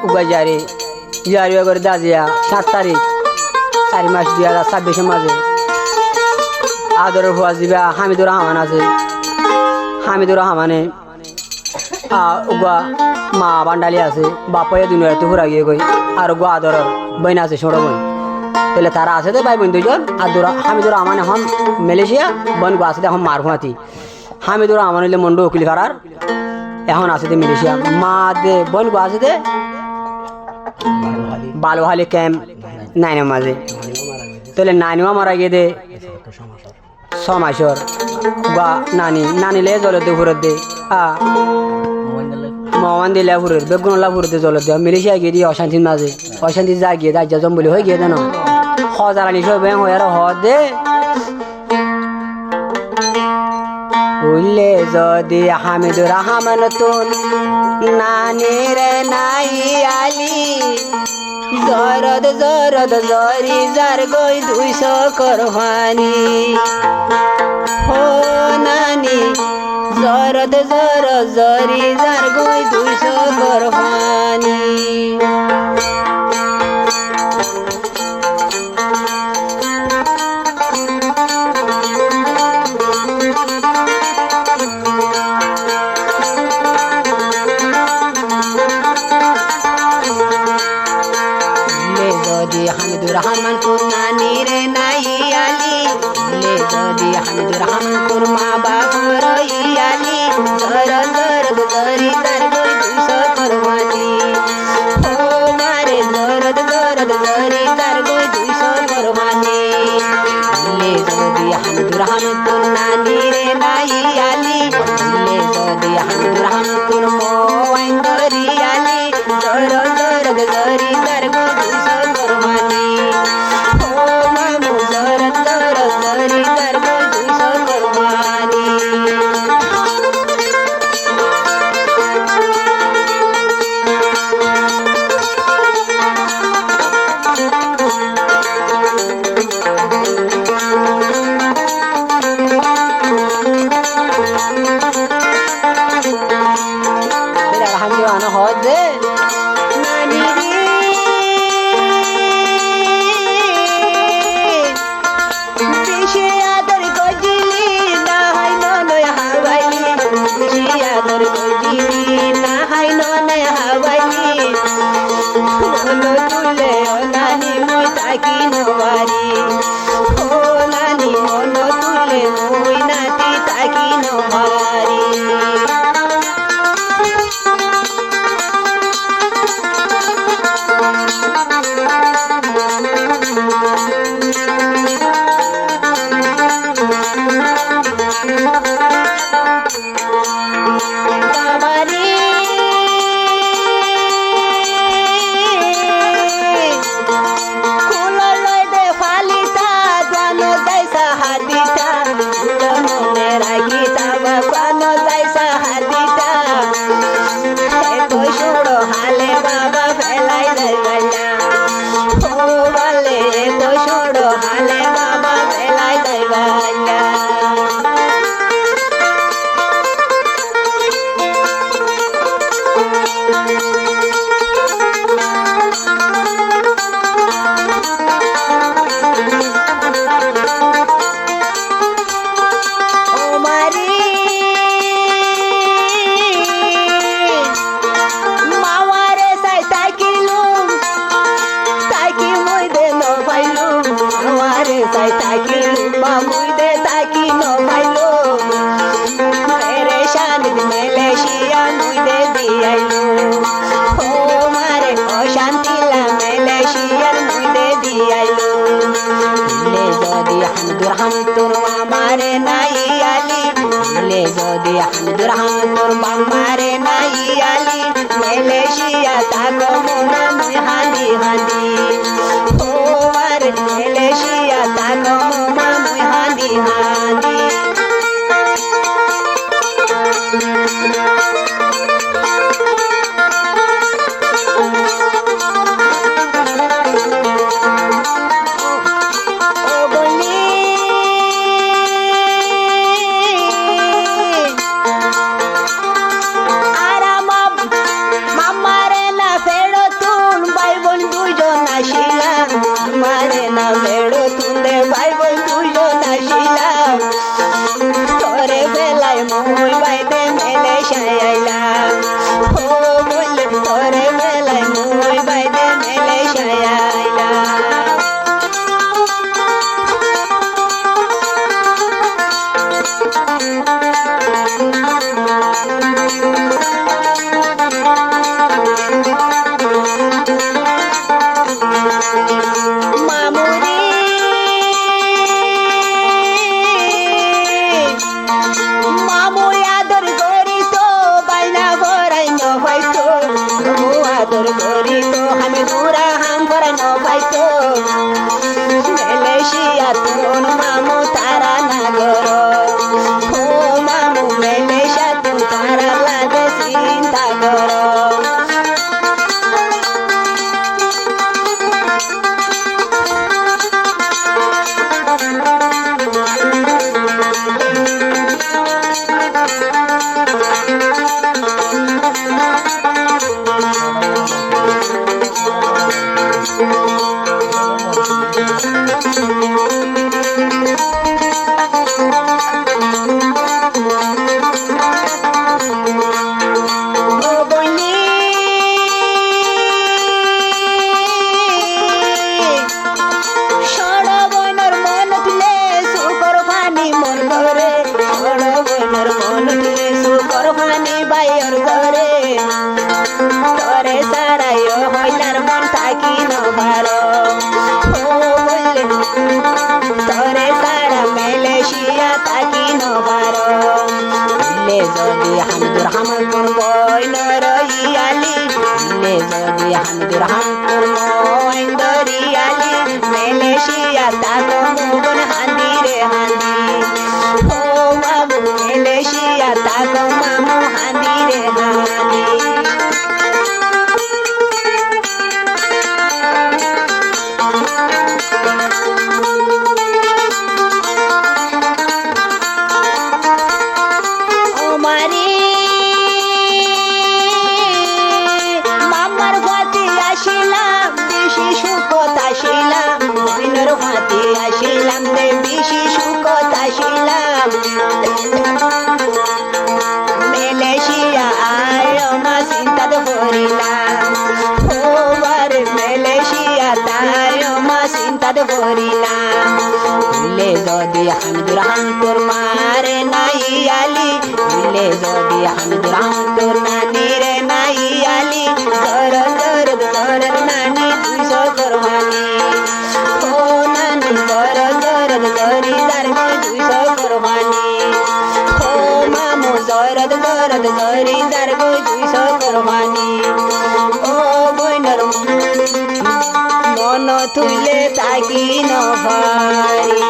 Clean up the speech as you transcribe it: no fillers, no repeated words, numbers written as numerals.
উগাজারি জারি করে দাজিয়া 7 তারিখ 4 মাস 2026 মাঝে আদরের ফুয়া দিবা হামিদুর রহমান আছে। হামিদুর রহমানে উগা মা বান্ডালি আছে বাপায় দুনিয়াতে ঘুরা গিয়ে গই আর উগা আদরের বইন আছে ছোট বোন। তাহলে তারা আছে তো ভাই বোন দুজন। আর হামিদুর রহমান এখন মালয়েশিয়া বোন গো আছে এখন মারফুয়াতি। হামিদুর রহমান হইলে মন্ডু উকিল ফারার এখন আছে দে মালয়েশিয়া। মা দে বোন গো আছে দে বালুহালি ক্যাম্প নাইনের মাঝে। তাহলে নানিও মারা গিয়ে দে 6 মাসর বা নানিলে জলের দে ফুরের দে মহান দিলে ফুরের বেগুনলা ফুরের দে জলের দে মালয়েশিয়া গিয়ে দিয়ে অশান্তির মাঝে অশান্তি যা গিয়ে দাজ্জা জম্বলি হয়ে গিয়ে দেন হজারানি সব ব্যাং হয়ে আর হ দে উল্লে যদি হামিদুর রহমান তুন নানির নাই আলি জরদ জরদ জরি যার গই 200 করহানি হো নানি জরদ জরদ জরি যার গই 200 করহানি। হামিদুর রহমান তোর নানি রে নাই আলি লে যদি হামিদুর রহমান তোর মা বাবার আলি জর জর জরি তার গই 200 করবানি ও মারে জরদ জরদ জরি তার গই 200 করবানি লে যদি হামিদুর রহমান তোর নানি রে নাই আলি লে যদি হামিদুর রহমান তোর মোবাইল ধরি আলি জর জরদ জরি তার গই 200 করবানি হামিদুর রহমান তোর মামারে নাই আলি মালয়েশিয়া তাকো মোনা মুই হাঁদি হাঁদি ও আরে মালয়েশিয়া তাকো মোনা মুই হাঁদি হাঁদি। Pero জোর করি তো আমি দূরা হাম করে ন পাইতো মেলেশিয়া তোর মামু তারা নাগর ও মামু মেলেশিয়া তো তারা লাগে চিন্তা কর তরে সারাই হইলার মন থাকি নবার তরে সারা মেলেশিয়া থাকি নবার লে যদি হামদুর হামদুর বইন রইয়ালি লে যদি হামদুর হামদুর বইন দরিয়ালি মেলেশিয়া তাকো মুগুন হান্দি রে হান্দি ও বাবু মেলেশিয়া তাকো মামু হান্দি রে হান্দি মামার ভাতি আসিলাম বেশি সুখত আসিলাম বইনের ভাতি আসিলাম রে বেশি সুখত আসিলাম মেলেশিয়া আয় মা চিন্তা করিলাম ও বারে মেলেশিয়া তাই মা চিন্তা করিলাম লে যদি হামদুর হামদুর মারে নাই আলি লে যদি হামদুর হামদুর নানি রে নাই আলি জর জর জর নানি 200 কোরবানি ও নানি জর জর জরি দার 200 কোরবানি ও মামু জর জর জরি দার 200 কোরবানি ও বইনর মন তুলে তাকি ন ভারি